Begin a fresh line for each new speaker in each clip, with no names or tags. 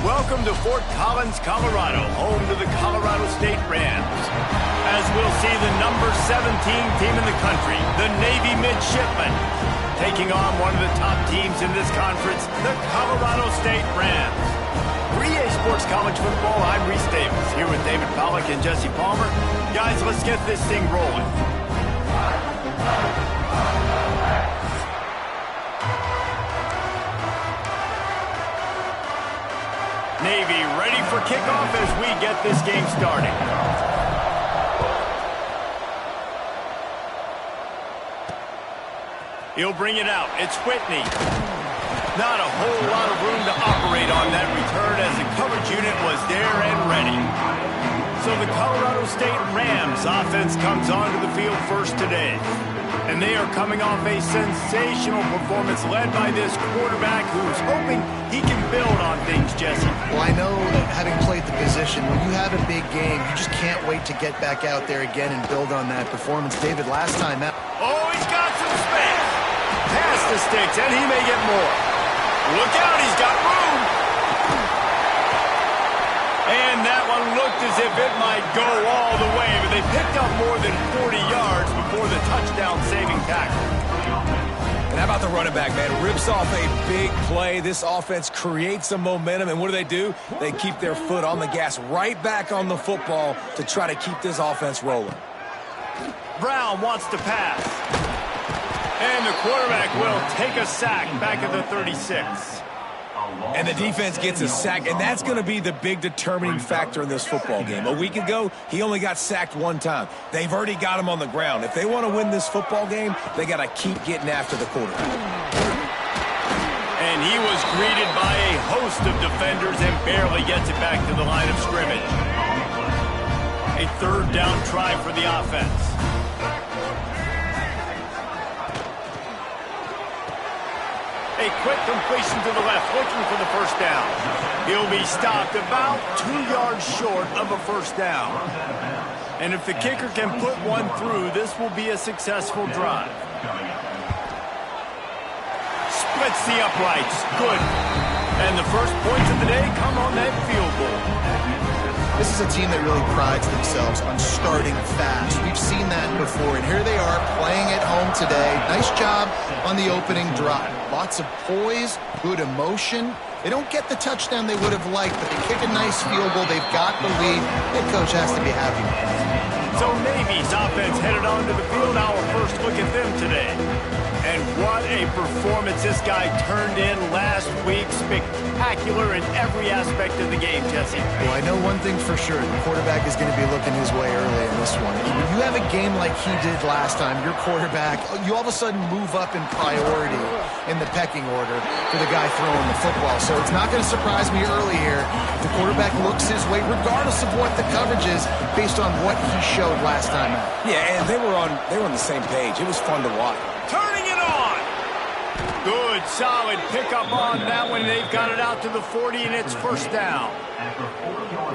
Welcome to Fort Collins, Colorado, home to the Colorado State Rams. As we'll see the number 17 team in the country, the Navy Midshipmen, taking on one of the top teams in this conference, the Colorado State Rams. For EA Sports College Football, I'm Reese Davis, here with David Pollack and Jesse Palmer. Guys, let's get this thing rolling. Navy ready for kickoff as we get this game started. He'll bring it out. It's Whitney. Not a whole lot of room to operate on that return as the coverage unit was there and ready. So the Colorado State Rams offense comes onto the field first today. And they are coming off a sensational performance led by this quarterback who's hoping he can build on things, Jesse.
Well, I know having played the position, when you have a big game, you just can't wait to get back out there again and build on that performance. David, last time out.
Oh, he's got some space. Pass the sticks, and he may get more. Look out, he's got room. And that one looked as if it might go all the way, but they picked up more than 40 yards before the touchdown-saving tackle.
And how about the running back, man? Rips off a big play. This offense creates some momentum, and what do? They keep their foot on the gas right back on the football to try to keep this offense rolling.
Brown wants to pass. And the quarterback will take a sack back at the 36.
And the defense gets a sack, and that's going to be the big determining factor in this football game. A week ago, he only got sacked one time. They've already got him on the ground. If they want to win this football game, they got to keep getting after the quarterback.
And he was greeted by a host of defenders and barely gets it back to the line of scrimmage. A third down try for the offense. A quick completion to the left, looking for the first down. He'll be stopped about 2 yards short of a first down. And if the kicker can put one through, this will be a successful drive. Splits the uprights. Good. And the first points of the day come on that field goal.
This is a team that really prides themselves on starting fast. We've seen that before, and here they are playing at home today. Nice job on the opening drive. Lots of poise, good emotion. They don't get the touchdown they would have liked, but they kick a nice field goal. They've got the lead. Head coach has to be happy with it.
So Navy's offense headed onto the field. Our first look at them today. And what a performance this guy turned in last week. Spectacular in every aspect of the game, Jesse.
Well, I know one thing for sure. The quarterback is going to be looking his way early in this one. When you have a game like he did last time, your quarterback, you all of a sudden move up in priority in the pecking order for the guy throwing the football. So it's not going to surprise me early here if the quarterback looks his way, regardless of what the coverage is, based on what he showed last time out.
Yeah, and they were on the same page. It was fun to watch.
Turning it on. Good, solid pickup on that one. They've got it out to the 40, and it's first down.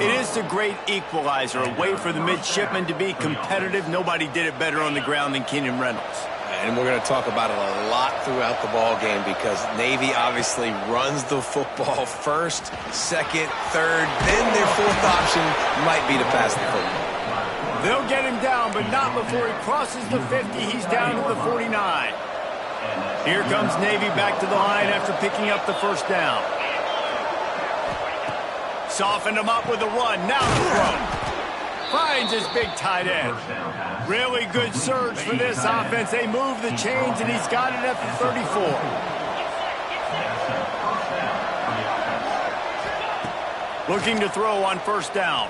It is the great equalizer, a way for the midshipmen to be competitive. Nobody did it better on the ground than Keenan Reynolds.
And we're going to talk about it a lot throughout the ball game because Navy obviously runs the football first, second, third, then their fourth option might be to pass the football.
They'll get him down, but not before he crosses the 50. He's down to the 49. Here comes Navy back to the line after picking up the first down. Softened him up with a run. Now the throw. Finds his big tight end. Really good surge for this offense. They move the chains, and he's got it at the 34. Looking to throw on first down.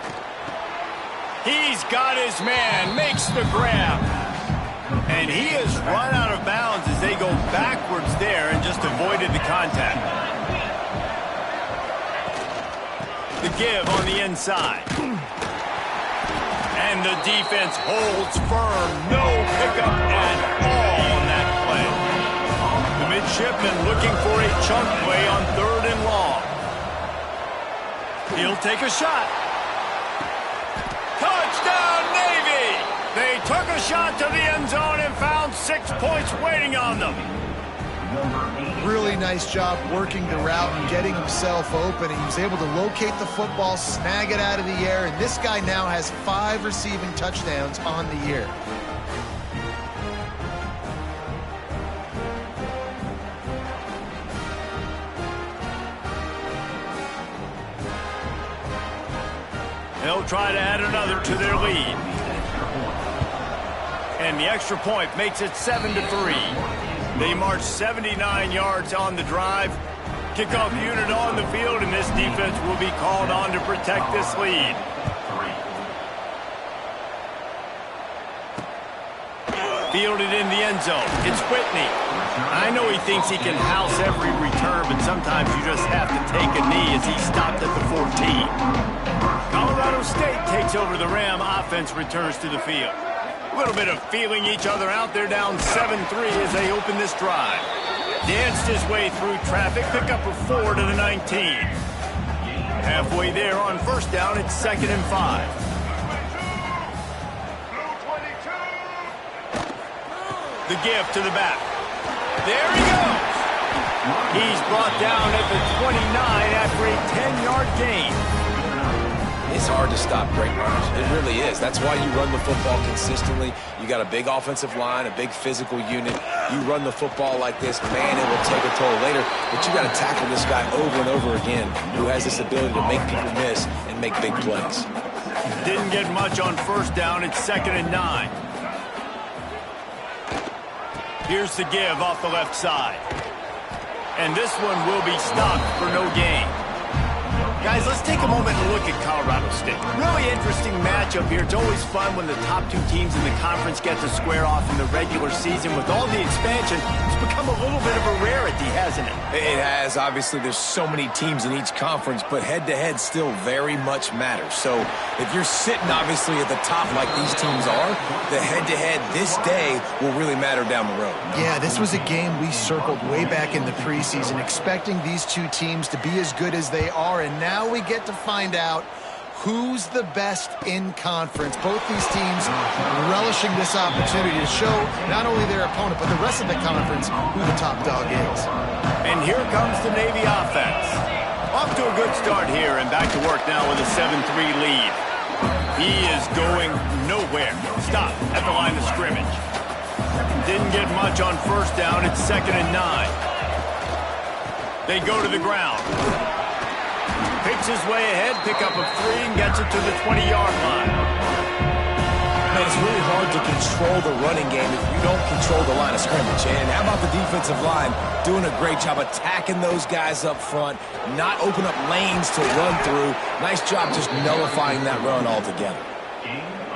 He's got his man, makes the grab. And he has run out of bounds as they go backwards there and just avoided the contact. The give on the inside. And the defense holds firm. No pickup at all on that play. The midshipmen looking for a chunk play on 3rd and long. He'll take a shot. Touchdown, Navy! They took a shot to the end zone and found 6 points waiting on them.
Really nice job working the route and getting himself open. He was able to locate the football, snag it out of the air, and this guy now has 5 receiving touchdowns on the year.
They'll try to add another to their lead. And the extra point makes it 7-3. They march 79 yards on the drive. Kickoff unit on the field, and this defense will be called on to protect this lead. Fielded in the end zone. It's Whitney. I know he thinks he can house every return, but sometimes you just have to take a knee as he stopped at the 14. Colorado State takes over the Ram. Offense returns to the field. A little bit of feeling each other out. They're down 7-3 as they open this drive. Danced his way through traffic. Pick up a 4 to the 19. Halfway there on first down. It's 2nd and 5. The give to the back. There he goes. He's brought down at the 29 after a 10-yard gain.
It's hard to stop great runners. It really is. That's why you run the football consistently. You got a big offensive line, a big physical unit. You run the football like this, man, it will take a toll later. But you got to tackle this guy over and over again who has this ability to make people miss and make big plays.
Didn't get much on first down. It's 2nd and 9. Here's the give off the left side. And this one will be stopped for no gain. Guys, let's take a moment and look at Colorado State. Really interesting matchup here. It's always fun when the top 2 teams in the conference get to square off in the regular season. With all the expansion, it's become a little bit of a rarity, hasn't it?
It has. Obviously, there's so many teams in each conference, but head-to-head still very much matters. So if you're sitting, obviously, at the top like these teams are, the head-to-head this day will really matter down the road.
Yeah, this was a game we circled way back in the preseason, expecting these 2 teams to be as good as they are, and now we get to find out who's the best in conference. Both these teams relishing this opportunity to show not only their opponent, but the rest of the conference who the top dog is.
And here comes the Navy offense. Off to a good start here, and back to work now with a 7-3 lead. He is going nowhere. Stop at the line of scrimmage. Didn't get much on first down. It's 2nd and 9. They go to the ground. Picks his way ahead, pick up a 3, and gets it to the 20-yard line.
Man, it's really hard to control the running game if you don't control the line of scrimmage. And how about the defensive line doing a great job attacking those guys up front, not open up lanes to run through. Nice job just nullifying that run altogether.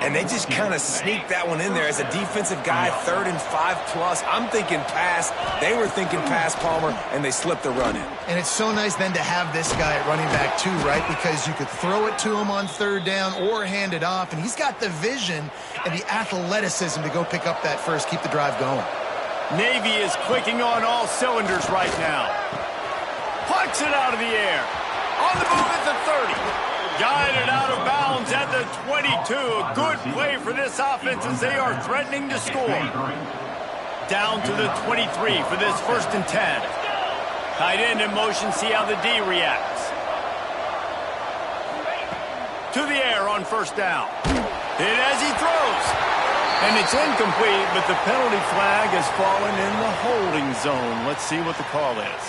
And they just kind of sneaked that one in there as a defensive guy, 3rd and 5+. I'm thinking pass. They were thinking pass, Palmer, and they slipped the run in.
And it's so nice then to have this guy at running back too, right? Because you could throw it to him on 3rd down or hand it off, and he's got the vision and the athleticism to go pick up that first, keep the drive going.
Navy is clicking on all cylinders right now. Plucks it out of the air. On the move at the 30. Guided out of bounds at the 22. A good play for this offense as they are threatening to score. Down to the 23 for this 1st and 10. Tight end in motion, see how the D reacts. To the air on first down. Hit as he throws. And it's incomplete, but the penalty flag has fallen in the holding zone. Let's see what the call is.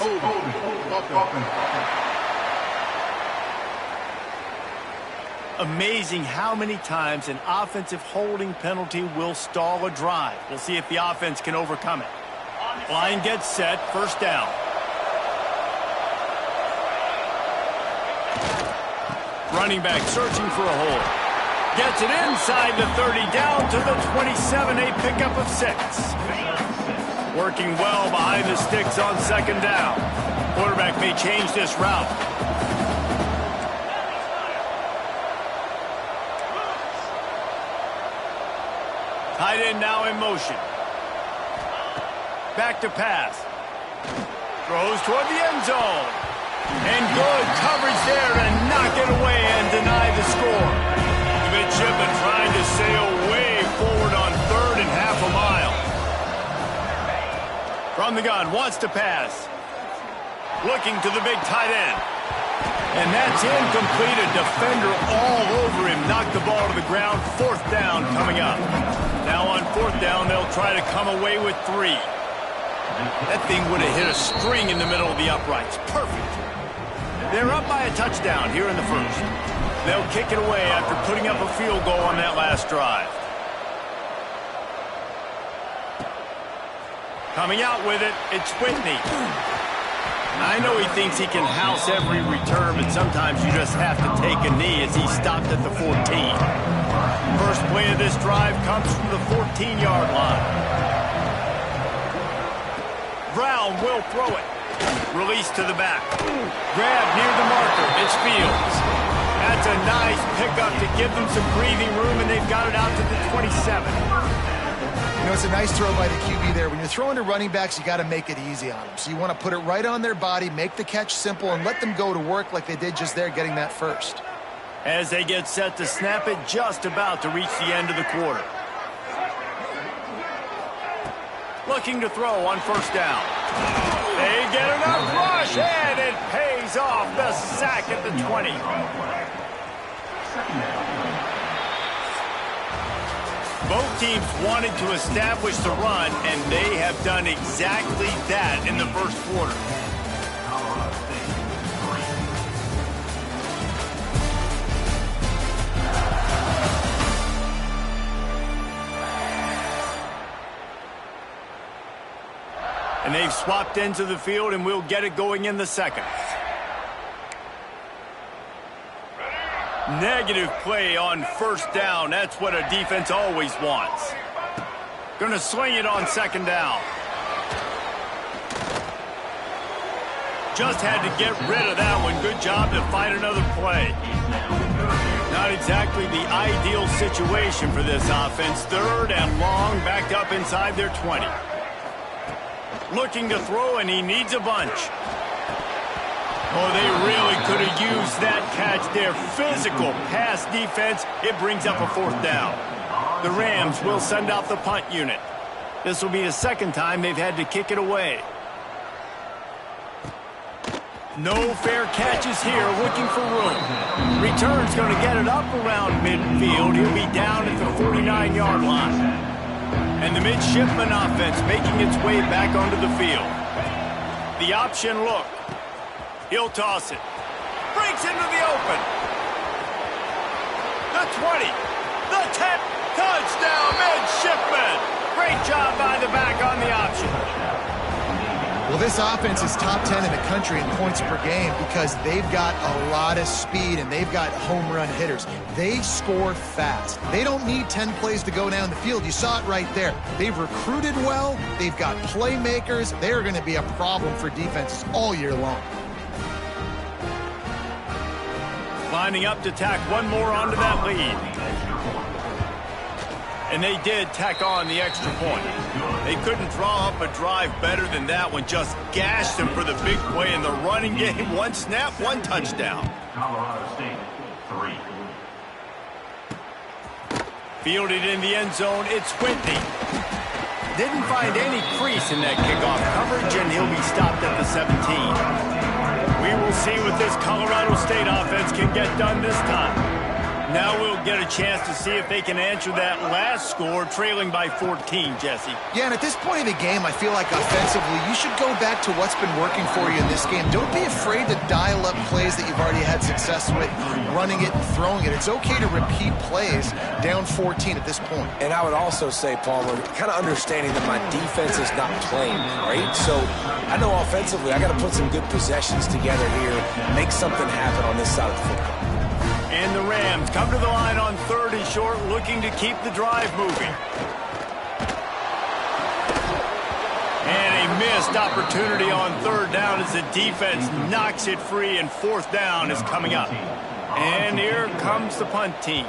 Amazing how many times an offensive holding penalty will stall a drive. We'll see if the offense can overcome it. Line gets set, first down. Running back searching for a hole. Gets it inside the 30, down to the 27, a pickup of 6. Working well behind the sticks on 2nd down. Quarterback may change this route. Tight end now in motion. Back to pass. Throws toward the end zone. And good coverage there to knock it away and deny the score. Midshipman trying to sail way forward on 3rd and half a mile. From the gun, wants to pass. Looking to the big tight end. And that's incomplete. A defender all over him. Knocked the ball to the ground. 4th down coming up. Now on 4th down, they'll try to come away with 3. That thing would have hit a string in the middle of the uprights. Perfect. They're up by a touchdown here in the 1st. They'll kick it away after putting up a field goal on that last drive. Coming out with it, it's Whitney. I know he thinks he can house every return, but sometimes you just have to take a knee as he stopped at the 14. First play of this drive comes from the 14-yard line. Brown will throw it. Release to the back. Grab near the marker. It's Fields. That's a nice pickup to give them some breathing room, and they've got it out to the 27.
You know, it's a nice throw by the QB there. When you're throwing to running backs, you got to make it easy on them. So you want to put it right on their body, make the catch simple, and let them go to work like they did just there, getting that first.
As they get set to snap it, just about to reach the end of the quarter. Looking to throw on 1st down. They get enough rush, and it pays off. The sack at the 20. Both teams wanted to establish the run, and they have done exactly that in the 1st quarter. And they've swapped into the field, and we'll get it going in the 2nd. Negative play on 1st down. That's what a defense always wants. Gonna swing it on 2nd down. Just had to get rid of that one. Good job to find another play. Not exactly the ideal situation for this offense. 3rd and long, backed up inside their 20. Looking to throw, and he needs a bunch. Oh, they really could have used that catch there. Physical pass defense. It brings up a 4th down. The Rams will send out the punt unit. This will be the 2nd time they've had to kick it away. No fair catches here, looking for room. Return's going to get it up around midfield. He'll be down at the 49-yard line. And the midshipman offense making its way back onto the field. The option look. He'll toss it. Breaks into the open. The 20. The 10. Touchdown, midshipman. Great job by the back on the option.
Well, this offense is top 10 in the country in points per game because they've got a lot of speed and they've got home run hitters. They score fast. They don't need 10 plays to go down the field. You saw it right there. They've recruited well. They've got playmakers. They're going to be a problem for defenses all year long.
Lining up to tack one more onto that lead. And they did tack on the extra point. They couldn't draw up a drive better than that one. Just gashed them for the big play in the running game. One snap, one touchdown.
Colorado State, 3.
Fielded in the end zone, it's Whitney. Didn't find any crease in that kickoff coverage, and he'll be stopped at the 17. We will see what this Colorado State offense can get done this time. Now we'll get a chance to see if they can answer that last score, trailing by 14, Jesse.
Yeah, and at this point in the game, I feel like offensively, you should go back to what's been working for you in this game. Don't be afraid to dial up plays that you've already had success with, running it and throwing it. It's okay to repeat plays down 14 at this point.
And I would also say, Palmer, kind of understanding that my defense is not playing great. So I know offensively, I got to put some good possessions together here, make something happen on this side of the football.
And the Rams come to the line on 3rd and short, looking to keep the drive moving. And a missed opportunity on 3rd down as the defense knocks it free, and 4th down is coming up. And here comes the punt team.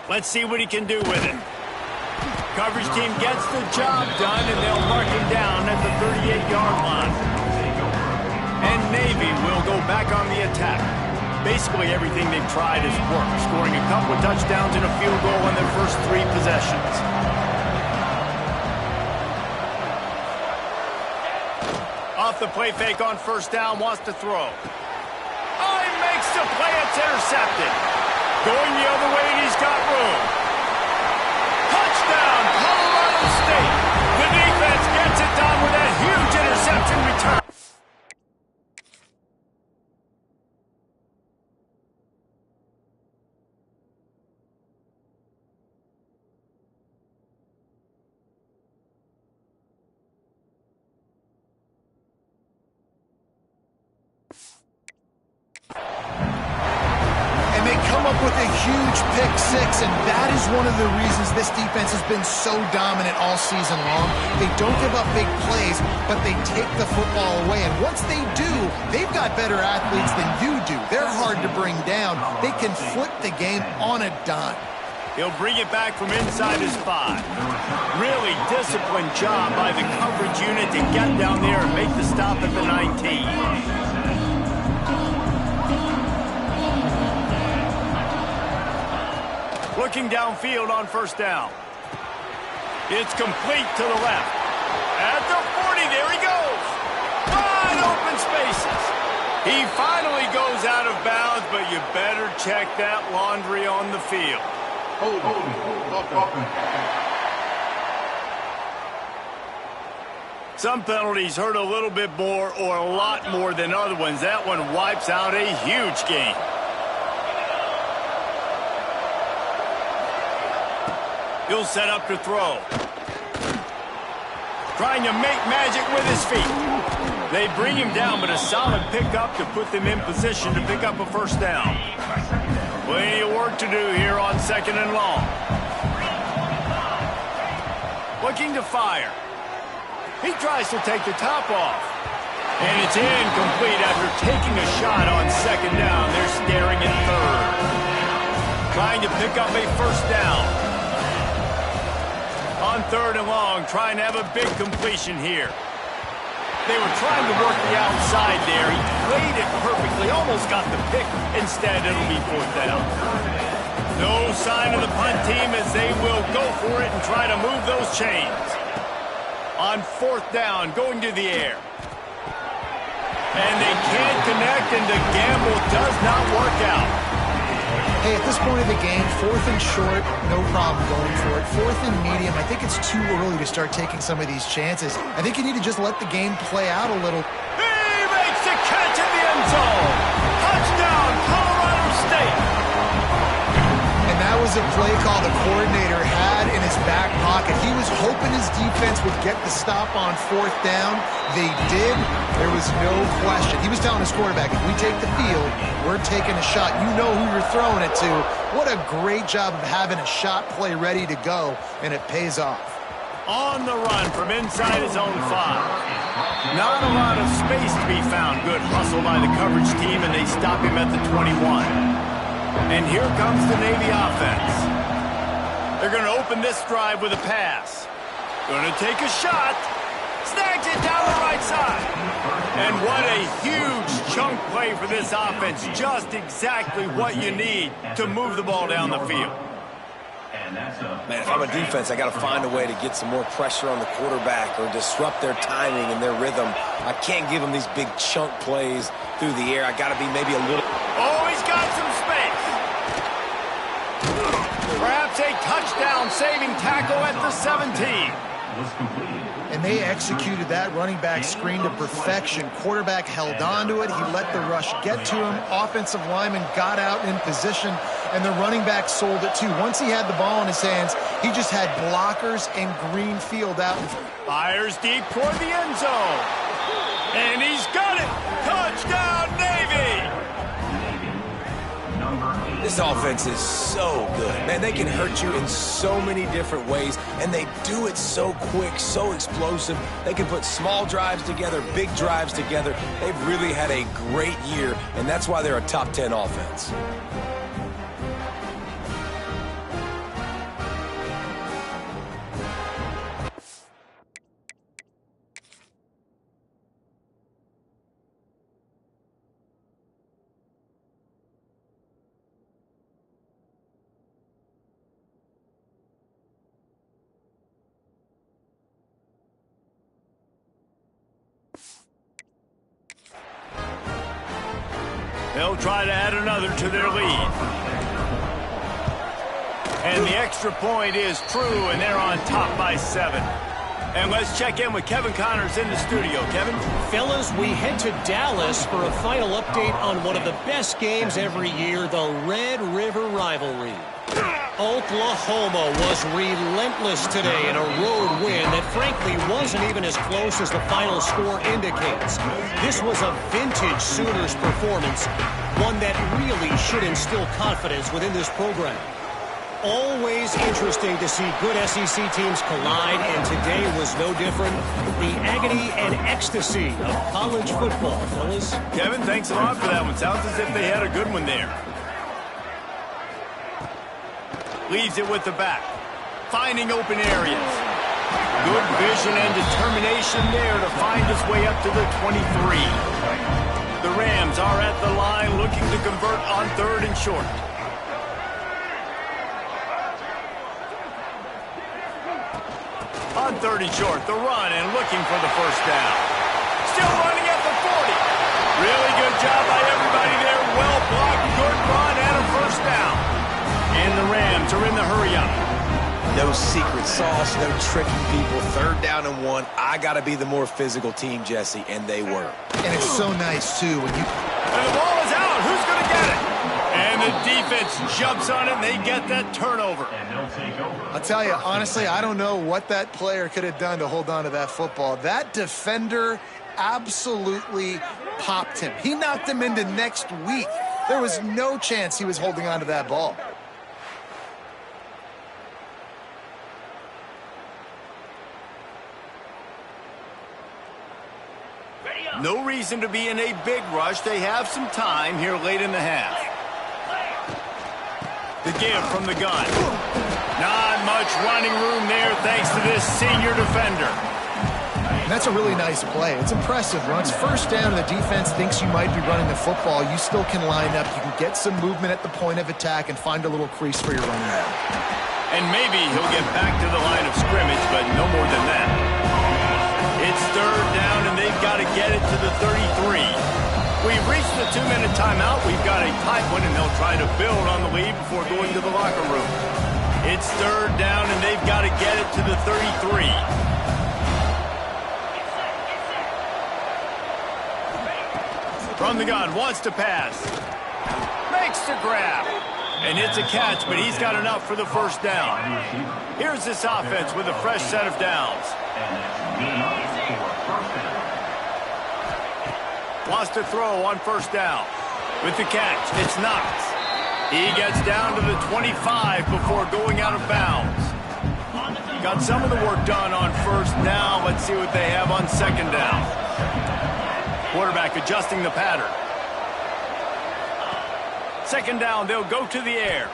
Let's see what he can do with it. Coverage team gets the job done, and they'll mark him down at the 38-yard line. And Navy will go back on the attack. Basically everything they've tried has worked, scoring a couple of touchdowns and a field goal in their first 3 possessions. Off the play fake on first down, wants to throw. Oh, he makes the play, it's intercepted. Going the other way, and he's got room. Touchdown, Colorado State. The defense gets it done with that huge interception return.
With a huge pick six, and that is one of the reasons this defense has been so dominant all season long. They don't give up big plays, but they take the football away, and once they do, they've got better athletes than you do. They're hard to bring down. They can flip the game on a dime.
He'll bring it back from inside his 5. Really disciplined job by the coverage unit to get down there and make the stop at the 19. Looking downfield on first down. It's complete to the left. At the 40, there he goes. Wide open spaces. He finally goes out of bounds, but you better check that laundry on the field. Some penalties hurt a little bit more or a lot more than other ones. That one wipes out a huge game. He'll set up to throw. Trying to make magic with his feet. They bring him down, but a solid pickup to put them in position to pick up a first down. Plenty of work to do here on 2nd and long. Looking to fire. He tries to take the top off. And it's incomplete after taking a shot on 2nd down. They're staring at 3rd. Trying to pick up a first down. On 3rd and long, trying to have a big completion here. They were trying to work the outside there. He played it perfectly, almost got the pick. Instead, it'll be 4th down. No sign of the punt team as they will go for it and try to move those chains. On 4th down, going to the air. And they can't connect, and the gamble does not work out.
Hey, at this point of the game, 4th and short, no problem going for it. 4th and medium, I think it's too early to start taking some of these chances. I think you need to just let the game play out a little.
He makes the catch in the end zone. Touchdown, Colorado State.
And that was a play call the coordinator had in his back pocket. He was hoping his defense would get the stop on 4th down. They did. There was no question. He was telling his quarterback, if we take the field, we're taking a shot. You know who you're throwing it to. What a great job of having a shot play ready to go, and it pays off.
On the run from inside his own 5. Not a lot of space to be found. Good hustle by the coverage team, and they stop him at the 21. And here comes the Navy offense. They're going to open this drive with a pass. Going to take a shot. Snags it down the right side. And what a huge chunk play for this offense. Just exactly what you need to move the ball down the field.
Man, if I'm a defense, I got to find a way to get some more pressure on the quarterback or disrupt their timing and their rhythm. I can't give them these big chunk plays through the air. I got to be maybe a little...
Oh, he's got some space. Perhaps a touchdown-saving tackle at the 17.
And they executed that running back screen to perfection. Quarterback held on to it. He let the rush get to him. Offensive lineman got out in position, and the running back sold it too. Once he had the ball in his hands, he just had blockers and green field out.
Fires deep toward the end zone. And he's got it. Touchdown, Navy!
This offense is so good. Man, they can hurt you in so many different ways, and they do it so quick, so explosive. They can put small drives together, big drives together. They've really had a great year, and that's why they're a top 10 offense.
They'll try to add another to their lead. And the extra point is true, and they're on top by 7. And let's check in with Kevin Connors in the studio. Kevin?
Fellas, we head to Dallas for a final update on one of the best games every year, the Red River Rivalry. Oklahoma was relentless today in a road win that frankly wasn't even as close as the final score indicates. This was a vintage Sooners performance, one that really should instill confidence within this program. Always interesting to see good SEC teams collide, and today was no different. The agony and ecstasy of college football, fellas.
Kevin, thanks a lot for that one. Sounds as if they had a good one there. Leaves it with the back. Finding open areas. Good vision and determination there to find his way up to the 23. The Rams are at the line looking to convert on 3rd and short. On 3rd and short, the run and looking for the first down. Still running at the 40. Really good job by everybody there. Well blocked, good run, and a first down. And the Rams are in the hurry-up.
No secret sauce, no tricking people. 3rd down and 1. I got to be the more physical team, Jesse, and they were.
And it's so nice, too, when you...
And the ball is out. Who's going to get it? And the defense jumps on it, and they get that turnover.
And they'll take over.
I'll tell you, honestly, I don't know what that player could have done to hold on to that football. That defender absolutely popped him. He knocked him into next week. There was no chance he was holding on to that ball.
No reason to be in a big rush. They have some time here late in the half. The give from the gun. Not much running room there thanks to this senior defender.
And that's a really nice play. It's impressive. Once first down and the defense thinks you might be running the football, you still can line up. You can get some movement at the point of attack and find a little crease for your running back.
And maybe he'll get back to the line of scrimmage, but no more than that. It's 3rd down, and they've got to get it to the 33. We've reached the 2-minute timeout. We've got a tight one, and they'll try to build on the lead before going to the locker room. It's 3rd down, and they've got to get it to the 33. From the gun, wants to pass. Makes the grab. And it's a catch, but he's got enough for the first down. Here's this offense with a fresh set of downs. Wants to throw on first down. With the catch, it's Knox. He gets down to the 25 before going out of bounds. Got some of the work done on first down. Let's see what they have on 2nd down. Quarterback adjusting the pattern. 2nd down, they'll go to the air.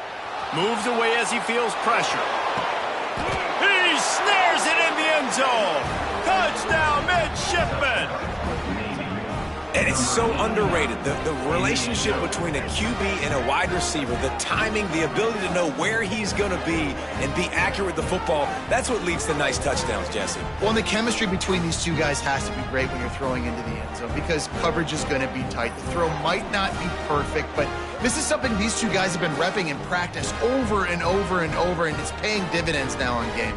Moves away as he feels pressure. He snares it in the end zone. Touchdown, Midshipman.
And it's so underrated. The relationship between a QB and a wide receiver, the timing, the ability to know where he's going to be and be accurate with the football, that's what leads to nice touchdowns, Jesse.
Well, and the chemistry between these two guys has to be great when you're throwing into the end zone because coverage is going to be tight. The throw might not be perfect, but this is something these two guys have been repping in practice over and over and over, and it's paying dividends now on game.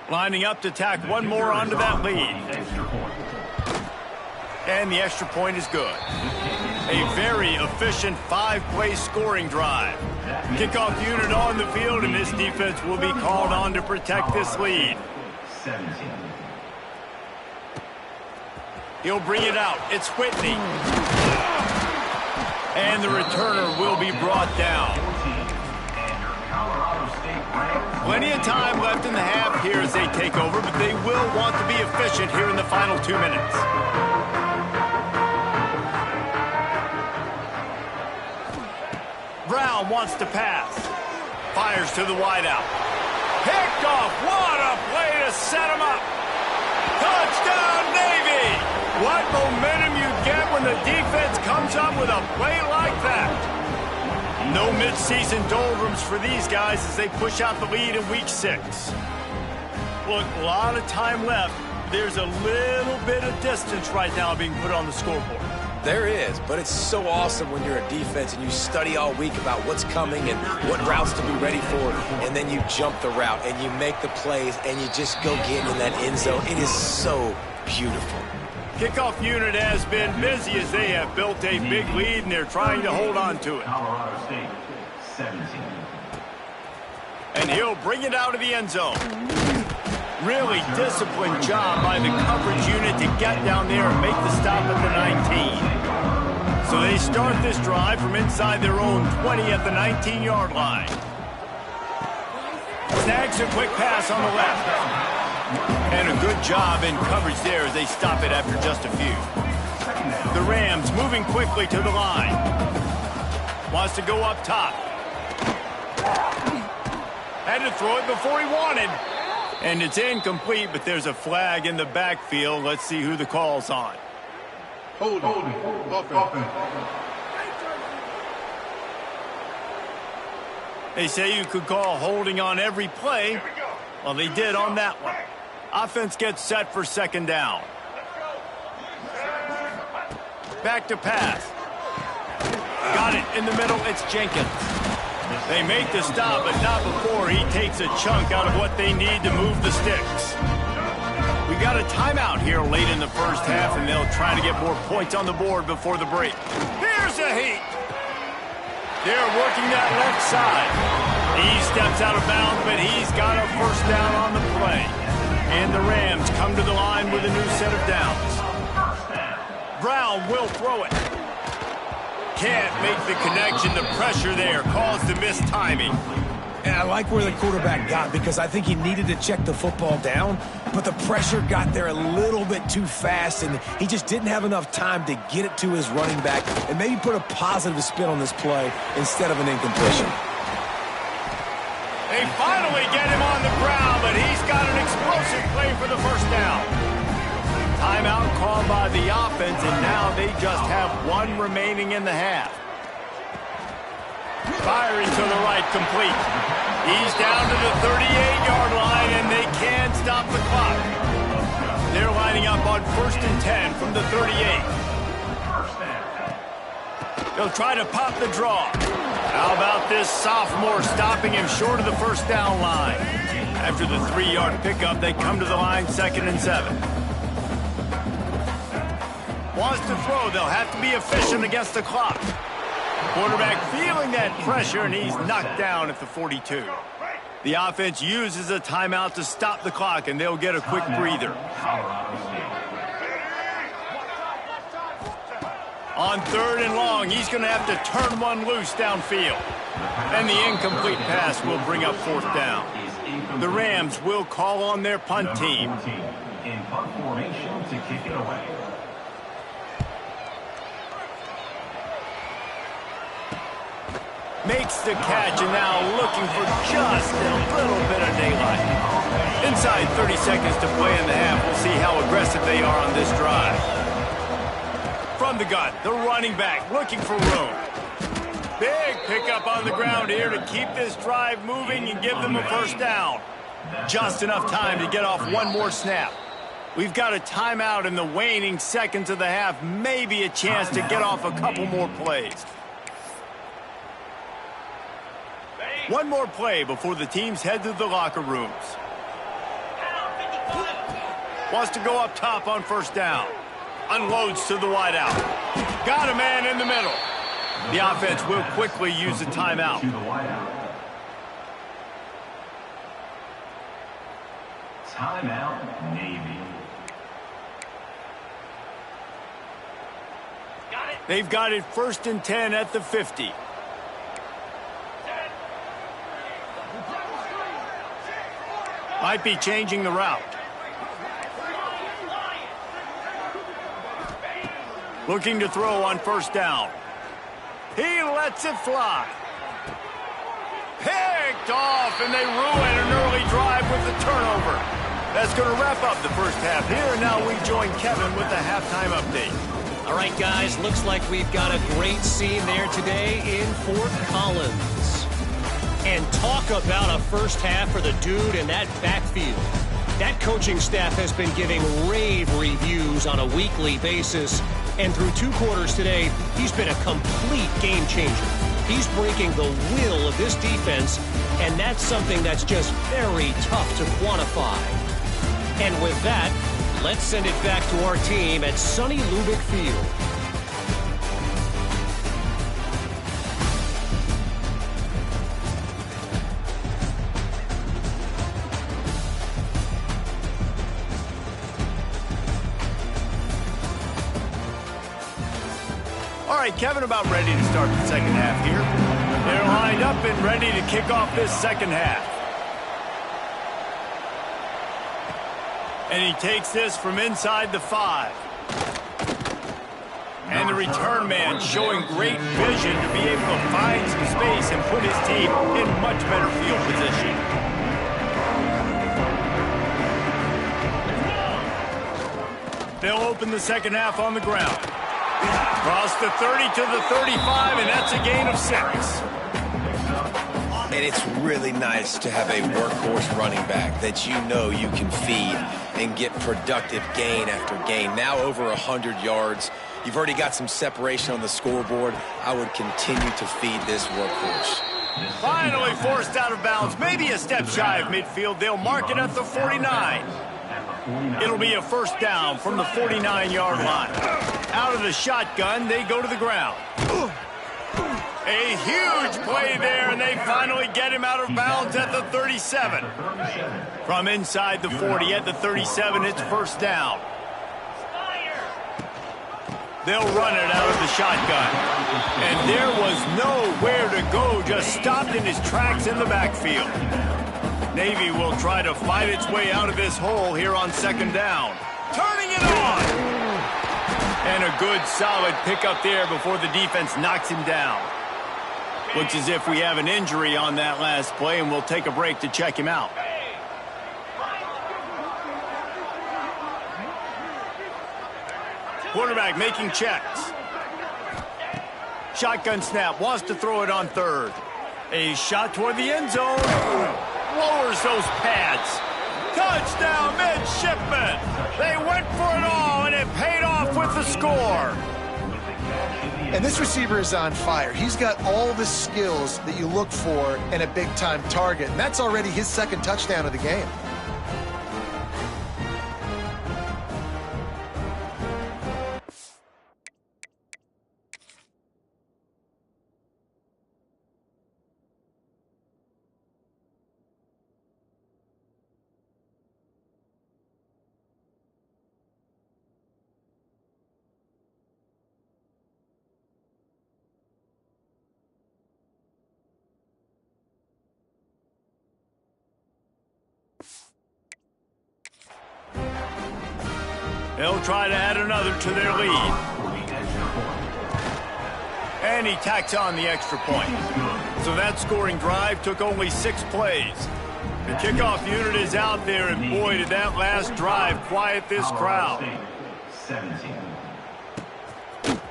Lining up to tack one more onto that lead. And the extra point is good. A very efficient 5-play scoring drive. Kickoff unit on the field, and this defense will be called on to protect this lead. He'll bring it out. It's Whitney. And the returner will be brought down. Plenty of time left in the half here as they take over, but they will want to be efficient here in the final 2 minutes. Brown wants to pass. Fires to the wideout. Picked off. What a play to set him up. Touchdown, Navy! What momentum you get when the defense comes up with a play like that. No midseason doldrums for these guys as they push out the lead in Week 6. Look, a lot of time left. There's a little bit of distance right now being put on the scoreboard.
There is, but it's so awesome when you're a defense and you study all week about what's coming and what routes to be ready for, and then you jump the route and you make the plays and you just go get in that end zone. It is so beautiful.
Kickoff unit has been busy as they have built a big lead and they're trying to hold on to it.
Colorado State, 17.
And he'll bring it out of the end zone. Really disciplined job by the coverage unit to get down there and make the stop at the 19. So they start this drive from inside their own 20 at the 19-yard line. Snags a quick pass on the left. And a good job in coverage there as they stop it after just a few. The Rams moving quickly to the line. Wants to go up top. Had to throw it before he wanted. And it's incomplete, but there's a flag in the backfield. Let's see who the call's on.
Holding. Offense.
They say you could call holding on every play. Well, they did on that one. Offense gets set for second down. Back to pass. Got it in the middle. It's Jenkins. They make the stop, but not before he takes a chunk out of what they need to move the sticks. We got a timeout here late in the first half, and they'll try to get more points on the board before the break. Here's a heat. They're working that left side. He steps out of bounds, but he's got a first down on the play. And the Rams come to the line with a new set of downs. Brown will throw it. Can't make the connection. The pressure there caused the missed timing.
And I like where the quarterback got because I think he needed to check the football down, but the pressure got there a little bit too fast, and he just didn't have enough time to get it to his running back and maybe put a positive spin on this play instead of an incompletion.
They finally get him on the ground, but he's got an explosive play for the first down. Timeout called by the offense, and now they just have one remaining in the half. Firing to the right, complete. He's down to the 38-yard line, and they can't stop the clock. They're lining up on 1st and 10 from the 38. They'll try to pop the draw. How about this sophomore stopping him short of the first down line? After the 3-yard pickup, they come to the line 2nd and 7. Wants to throw. They'll have to be efficient against the clock. Quarterback feeling that pressure, and he's knocked down at the 42. The offense uses a timeout to stop the clock, and they'll get a quick breather. On 3rd and long, he's going to have to turn one loose downfield. And the incomplete pass will bring up 4th down. The Rams will call on their punt team.
In punt formation to kick it away.
Makes the catch, and now looking for just a little bit of daylight. Inside 30 seconds to play in the half. We'll see how aggressive they are on this drive. From the gun, the running back looking for room. Big pickup on the ground here to keep this drive moving and give them a first down. Just enough time to get off one more snap. We've got a timeout in the waning seconds of the half. Maybe a chance to get off a couple more plays. One more play before the teams head to the locker rooms. Wants to go up top on 1st down. Unloads to the wideout. Got a man in the middle. The offense will quickly use a timeout.
Timeout, Navy.
They've got it 1st and 10 at the 50. Might be changing the route. Looking to throw on 1st down. He lets it fly. Picked off, and they ruin an early drive with the turnover. That's going to wrap up the first half here, and now we join Kevin with the halftime update.
All right, guys, looks like we've got a great scene there today in Fort Collins. And talk about a first half for the dude in that backfield. That coaching staff has been giving rave reviews on a weekly basis. And through 2 quarters today, he's been a complete game changer. He's breaking the will of this defense, and that's something that's just very tough to quantify. And with that, let's send it back to our team at sunny Lubick Field.
All right, Kevin, about ready to start the second half here. They're lined up and ready to kick off this second half. And he takes this from inside the 5. And the return man showing great vision to be able to find some space and put his team in much better field position. They'll open the second half on the ground. Cross the 30 to the 35, and that's a gain of 6.
And it's really nice to have a workhorse running back that you know you can feed and get productive gain after gain. Now over 100 yards. You've already got some separation on the scoreboard. I would continue to feed this workhorse.
Finally forced out of bounds, maybe a step shy of midfield. They'll mark it at the 49. It'll be a first down from the 49-yard line. Out of the shotgun, they go to the ground. A huge play there, and they finally get him out of bounds at the 37. From inside the 40 at the 37, it's first down. They'll run it out of the shotgun. And there was nowhere to go, just stopped in his tracks in the backfield. Navy will try to fight its way out of this hole here on second down. Turning it on! And a good, solid pickup there before the defense knocks him down. Looks as if we have an injury on that last play, and we'll take a break to check him out. Quarterback making checks. Shotgun snap, wants to throw it on third. A shot toward the end zone. Lowers those pads. Touchdown, Midshipmen. They went for it all, and it paid off with the score.
And this receiver is on fire. He's got all the skills that you look for in a big-time target, and that's already his second touchdown of the game.
They'll try to add another to their lead. And he tacks on the extra point. So that scoring drive took only 6 plays. The kickoff unit is out there, and boy, did that last drive quiet this crowd.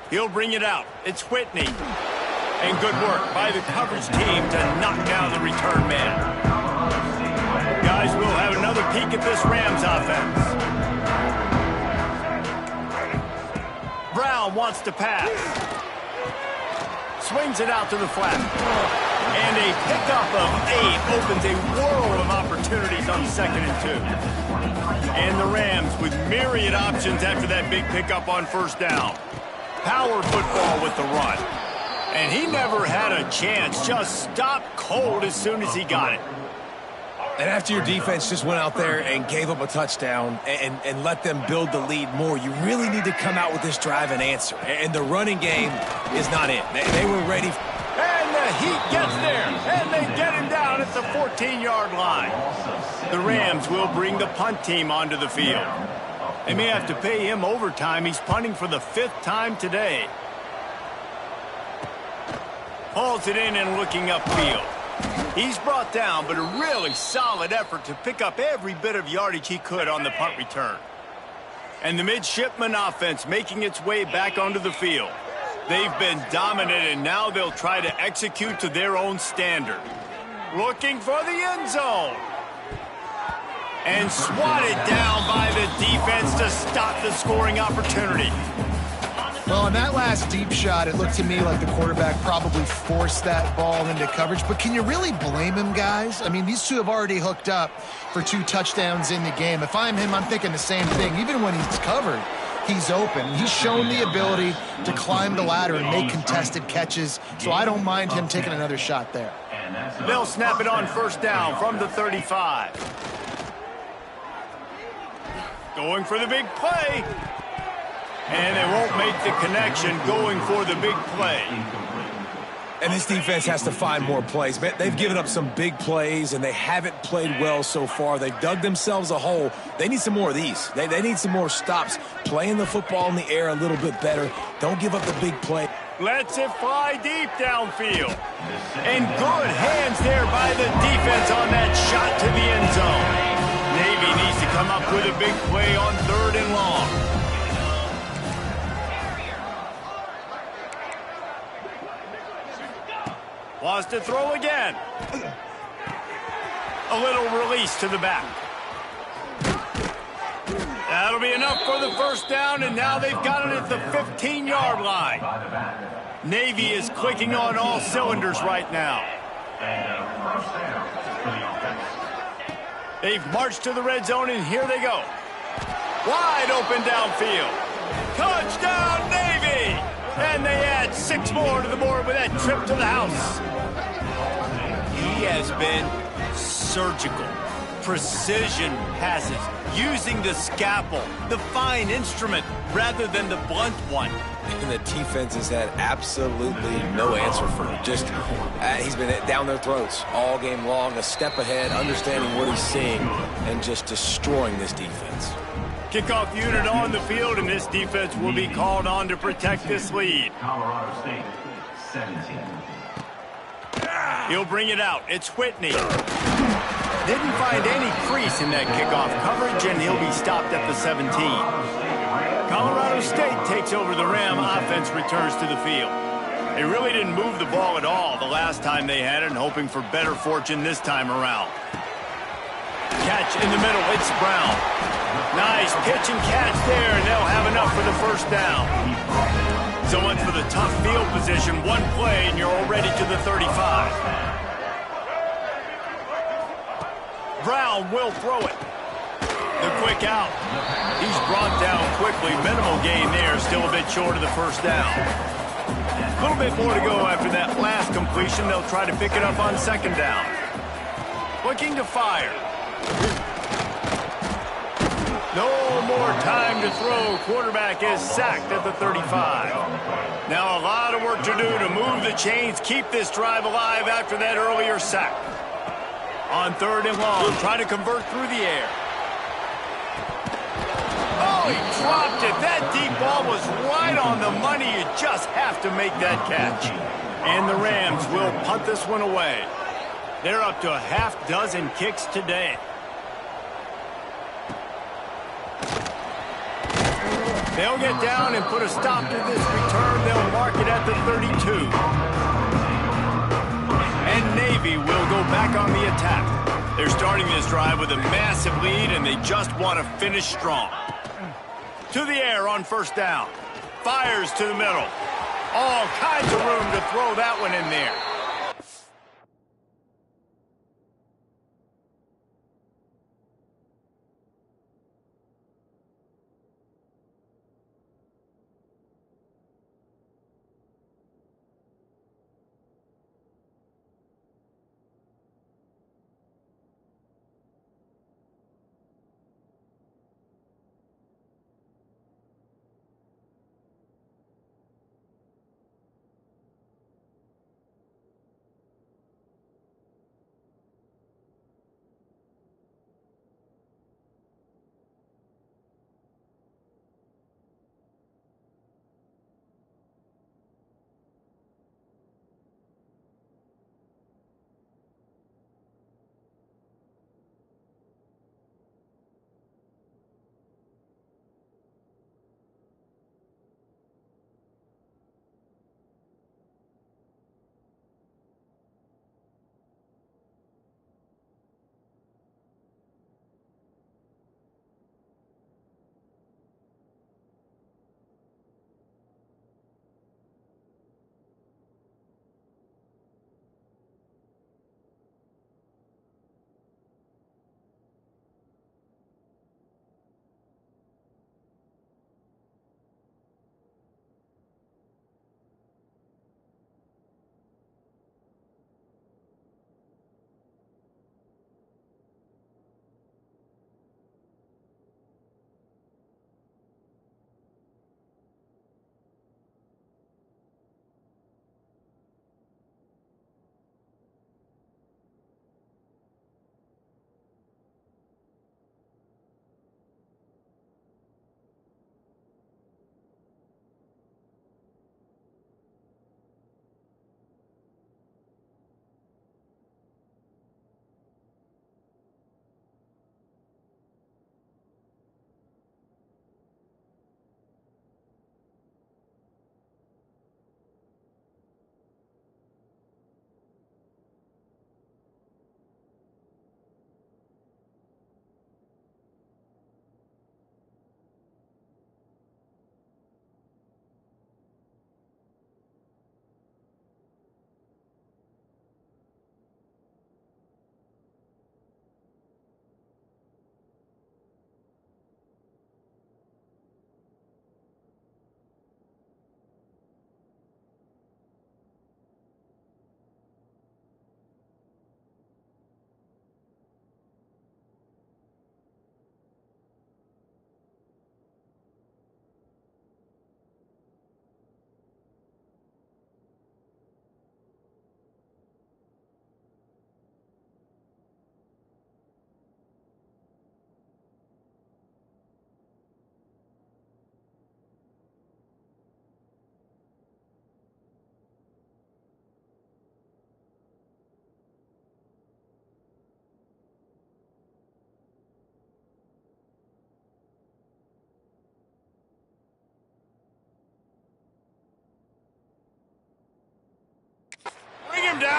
He'll bring it out. It's Whitney. And good work by the coverage team to knock down the return man. Guys, we'll have another peek at this Rams offense. Brown wants to pass. Swings it out to the flat. And a pickup of 8 opens a world of opportunities on 2nd and 2. And the Rams with myriad options after that big pickup on first down. Power football with the run. And he never had a chance. Just stopped cold as soon as he got it.
And after your defense just went out there and gave up a touchdown and let them build the lead more, you really need to come out with this drive and answer. And the running game is not it. They were ready.
And the Heat gets there, and they get him down at the 14-yard line. The Rams will bring the punt team onto the field. They may have to pay him overtime. He's punting for the 5th time today. Hauls it in and looking upfield. He's brought down, but a really solid effort to pick up every bit of yardage he could on the punt return. And the midshipman offense making its way back onto the field. They've been dominant, and now they'll try to execute to their own standard. Looking for the end zone. And swatted down by the defense to stop the scoring opportunity.
Well, on that last deep shot, it looked to me like the quarterback probably forced that ball into coverage. But can you really blame him, guys? I mean, these two have already hooked up for 2 touchdowns in the game. If I'm him, I'm thinking the same thing. Even when he's covered, he's open. He's shown the ability to climb the ladder and make contested catches. So I don't mind him taking another shot there.
They'll snap it on first down from the 35. Going for the big play. And they won't make the connection going for the big play.
And this defense has to find more plays. They've given up some big plays, and they haven't played well so far. They've dug themselves a hole. They need some more of these. They need some more stops. Playing the football in the air a little bit better. Don't give up the big play.
Lets it fly deep downfield. And good hands there by the defense on that shot to the end zone. Navy needs to come up with a big play on 3rd and long. Wants to throw again. A little release to the back. That'll be enough for the first down, and now they've got it at the 15-yard line. Navy is clicking on all cylinders right now. They've marched to the red zone, and here they go. Wide open downfield. Touchdown, Navy! And they add 6 more to the board with that trip to the house. He has been surgical. Precision passes. Using the scalpel, the fine instrument, rather than the blunt one.
And the defense has had absolutely no answer for him. Just, he's been down their throats all game long, a step ahead, understanding what he's seeing, and just destroying this defense.
Kickoff unit on the field, and this defense will be called on to protect this lead.
Colorado State, 17.
He'll bring it out. It's Whitney. Didn't find any crease in that kickoff coverage, and he'll be stopped at the 17. Colorado State takes over the Ram. Offense returns to the field. They really didn't move the ball at all the last time they had it, and hoping for better fortune this time around. Catch in the middle. It's Brown. Nice pitch and catch there, and they'll have enough for the first down. So much for the tough field position. One play, and you're already to the 35. Brown will throw it. The quick out. He's brought down quickly. Minimal gain there. Still a bit short of the first down. A little bit more to go after that last completion. They'll try to pick it up on 2nd down. Looking to fire. No more time to throw. Quarterback is sacked at the 35. Now a lot of work to do to move the chains, keep this drive alive after that earlier sack. On 3rd and long, trying to convert through the air. Oh, he dropped it. That deep ball was right on the money. You just have to make that catch. And the Rams will punt this one away. They're up to a half-dozen kicks today. They'll get down and put a stop to this return. They'll mark it at the 32. And Navy will go back on the attack. They're starting this drive with a massive lead, and they just want to finish strong. To the air on 1st down. Fires to the middle. All kinds of room to throw that one in there.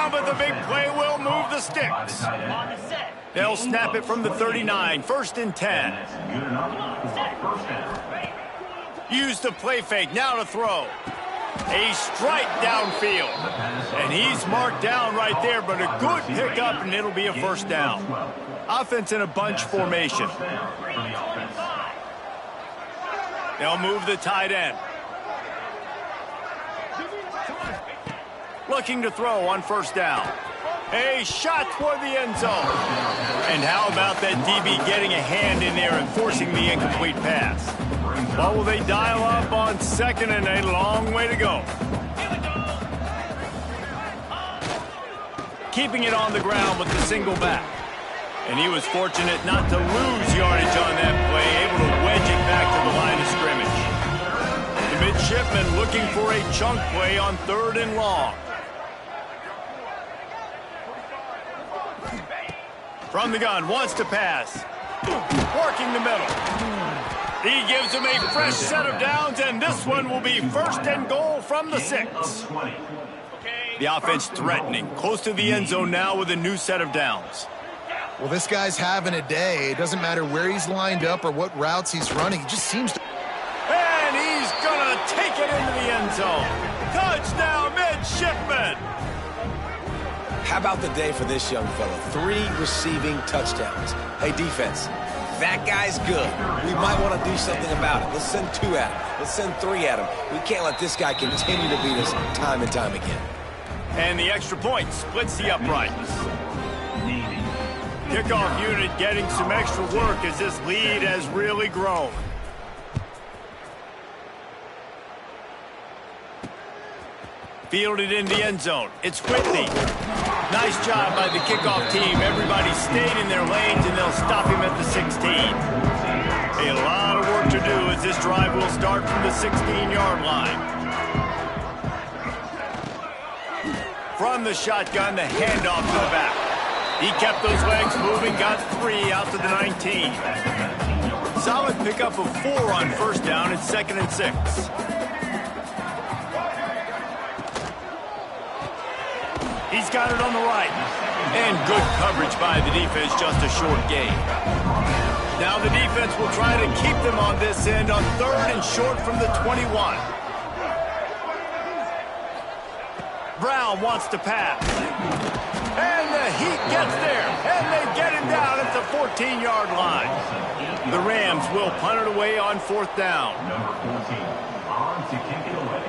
down, but the big play will move the sticks. They'll snap it from the 39, 1st and 10. Use the play fake, now to throw. A strike downfield. And he's marked down right there, but a good pickup, and it'll be a 1st down. Offense in a bunch formation. They'll move the tight end. Looking to throw on 1st down. A shot toward the end zone. And how about that DB getting a hand in there and forcing the incomplete pass? Well, will they dial up on 2nd and a long way to go? Keeping it on the ground with the single back. And he was fortunate not to lose yardage on that play, able to wedge it back to the line of scrimmage. The midshipman looking for a chunk play on 3rd and long. From the gun, wants to pass. Working the middle. He gives him a fresh set of downs, and this one will be 1st and goal from the 6. The offense threatening, close to the end zone now with a new set of downs.
Well, this guy's having a day. It doesn't matter where he's lined up or what routes he's running. He just seems to...
And he's going to take it into the end zone. Touchdown, midshipman.
How about the day for this young fella? 3 receiving touchdowns. Hey, defense, that guy's good. We might want to do something about it. Let's send 2 at him. Let's send 3 at him. We can't let this guy continue to beat us time and time again.
And the extra point splits the uprights. Kickoff unit getting some extra work as this lead has really grown. Fielded in the end zone. It's Whitney. Nice job by the kickoff team. Everybody stayed in their lanes, and they'll stop him at the 16. A lot of work to do as this drive will start from the 16-yard line. From the shotgun, the handoff to the back. He kept those legs moving, got 3 out to the 19. Solid pickup of 4 on 1st down. It's 2nd and 6. He's got it on the right. And good coverage by the defense, just a short gain. Now the defense will try to keep them on this end on 3rd and short from the 21. Brown wants to pass. And the heat gets there. And they get him down at the 14-yard line. The Rams will punt it away on 4th down.
Number 14, on to kick it away.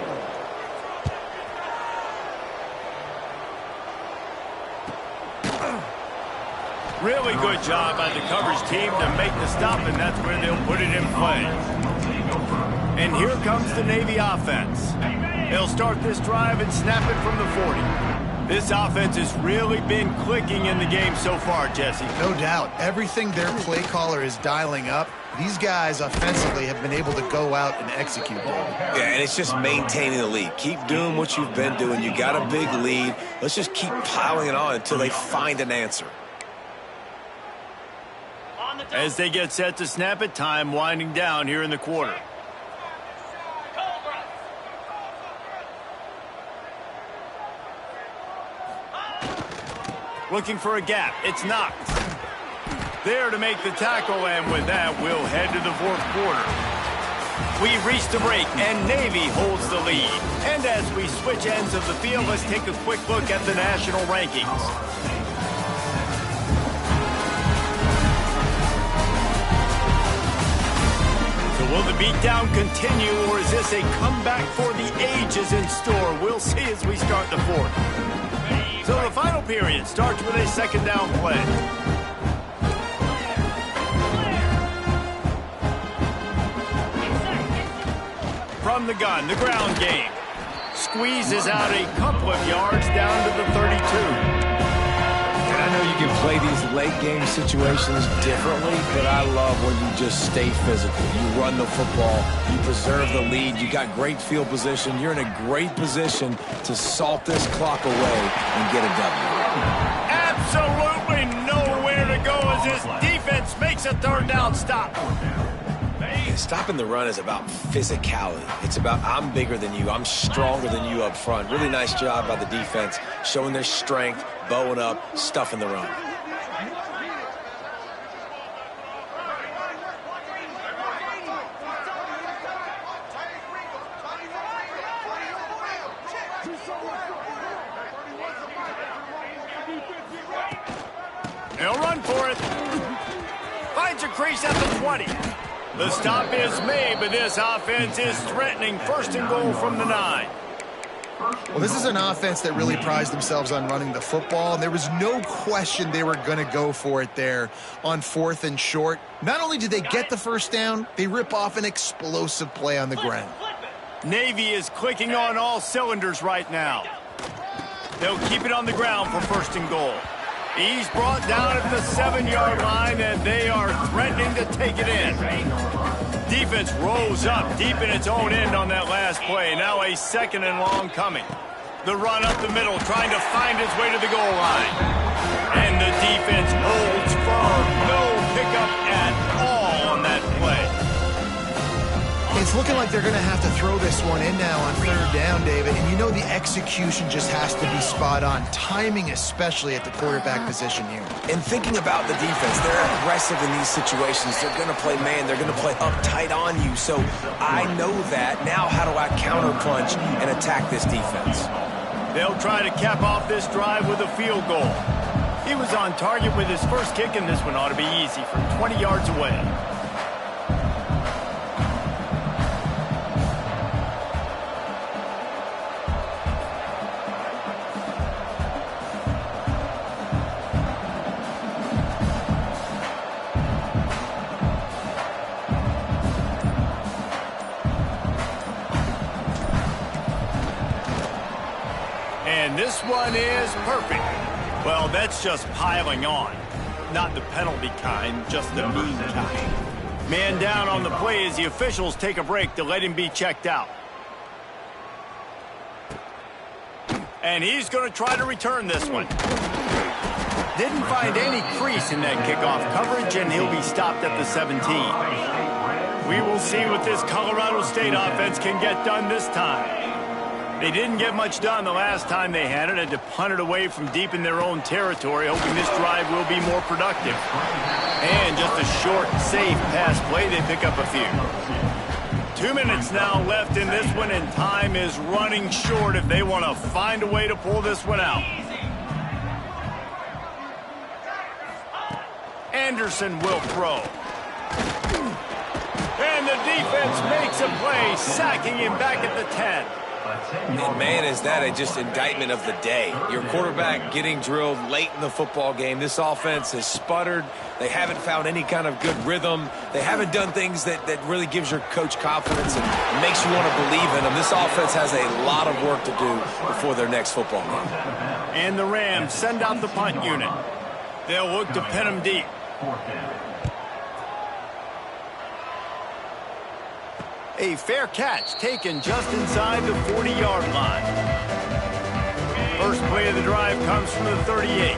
Really good job by the coverage team to make the stop, and that's where they'll put it in play. And here comes the Navy offense. They'll start this drive and snap it from the 40. This offense has really been clicking in the game so far, Jesse.
No doubt. Everything their play caller is dialing up, these guys offensively have been able to go out and execute.
Yeah, and it's just maintaining the lead. Keep doing what you've been doing. You got a big lead. Let's just keep piling it on until they find an answer.
As they get set to snap it, time winding down here in the quarter. Looking for a gap. It's knocked. There to make the tackle, and with that, we'll head to the 4th quarter. We've reached the break, and Navy holds the lead. And as we switch ends of the field, let's take a quick look at the national rankings. Will the beatdown continue, or is this a comeback for the ages in store? We'll see as we start the 4th. So the final period starts with a 2nd down play. From the gun, the ground game. Squeezes out a couple of yards down to the 32.
I know you can play these late game situations differently, but I love when you just stay physical. You run the football, you preserve the lead, you got great field position. You're in a great position to salt this clock away and get a W.
Absolutely nowhere to go as this defense makes a 3rd down stop.
Stopping the run is about physicality. It's about I'm bigger than you. I'm stronger than you up front. Really nice job by the defense, showing their strength, bowing up, stuffing the run.
They'll run for it. Finds a crease at the 20. The stop is made, but this offense is threatening first and goal from the 9.
Well, this is an offense that really prides themselves on running the football, and there was no question they were going to go for it there on 4th and short. Not only did they get the first down, they rip off an explosive play on the ground.
Navy is clicking on all cylinders right now. They'll keep it on the ground for first and goal. He's brought down at the 7-yard line, and they are threatening to take it in. Defense rose up deep in its own end on that last play. Now a 2nd and long coming. The run up the middle, trying to find his way to the goal line. And the defense holds firm. No pickup at all on that play.
It's looking like they're going to have to throw this one in now on 3rd down, David. And you know the execution just has to be spot on. Timing, especially at the quarterback position here.
And thinking about the defense, they're aggressive in these situations. They're going to play man. They're going to play up tight on you. So I know that. Now how do I counterpunch and attack this defense?
They'll try to cap off this drive with a field goal. He was on target with his first kick, and this one ought to be easy from 20 yards away. And this one is perfect. Well, that's just piling on. Not the penalty kind, just the mean kind. Man down on the play as the officials take a break to let him be checked out. And he's going to try to return this one. Didn't find any crease in that kickoff coverage, and he'll be stopped at the 17. We will see what this Colorado State offense can get done this time. They didn't get much done the last time they had it. Had to punt it away from deep in their own territory, hoping this drive will be more productive. And just a short, safe pass play, they pick up a few. 2 minutes now left in this one, and time is running short if they want to find a way to pull this one out. Anderson will throw. And the defense makes a play, sacking him back at the 10.
And man, is that just indictment of the day. Your quarterback getting drilled late in the football game. This offense has sputtered. They haven't found any kind of good rhythm. They haven't done things that really gives your coach confidence and makes you want to believe in them. This offense has a lot of work to do before their next football game.
And the Rams send out the punt unit. They'll look to pin them deep. A fair catch taken just inside the 40-yard line. First play of the drive comes from the 38.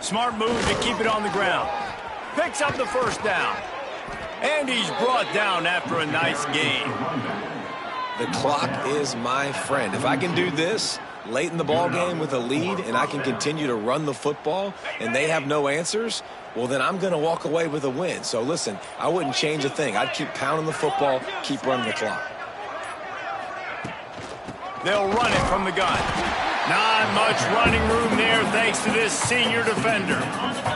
Smart move to keep it on the ground. Picks up the first down. And he's brought down after a nice gain.
The clock is my friend. If I can do this late in the ball game with a lead and I can continue to run the football and they have no answers, well, then I'm going to walk away with a win. So, listen, I wouldn't change a thing. I'd keep pounding the football, keep running the clock.
They'll run it from the gun. Not much running room there thanks to this senior defender.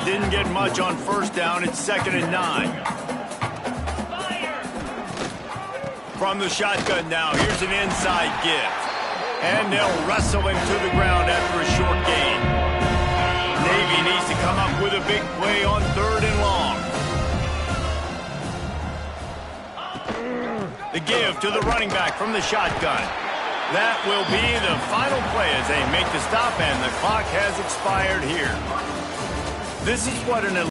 Didn't get much on first down. It's 2nd and 9. From the shotgun now, here's an inside give. And they'll wrestle him to the ground after a short gain. Navy needs to come up with a big play on 3rd and long. The give to the running back from the shotgun. That will be the final play as they make the stop, and the clock has expired here. This is what an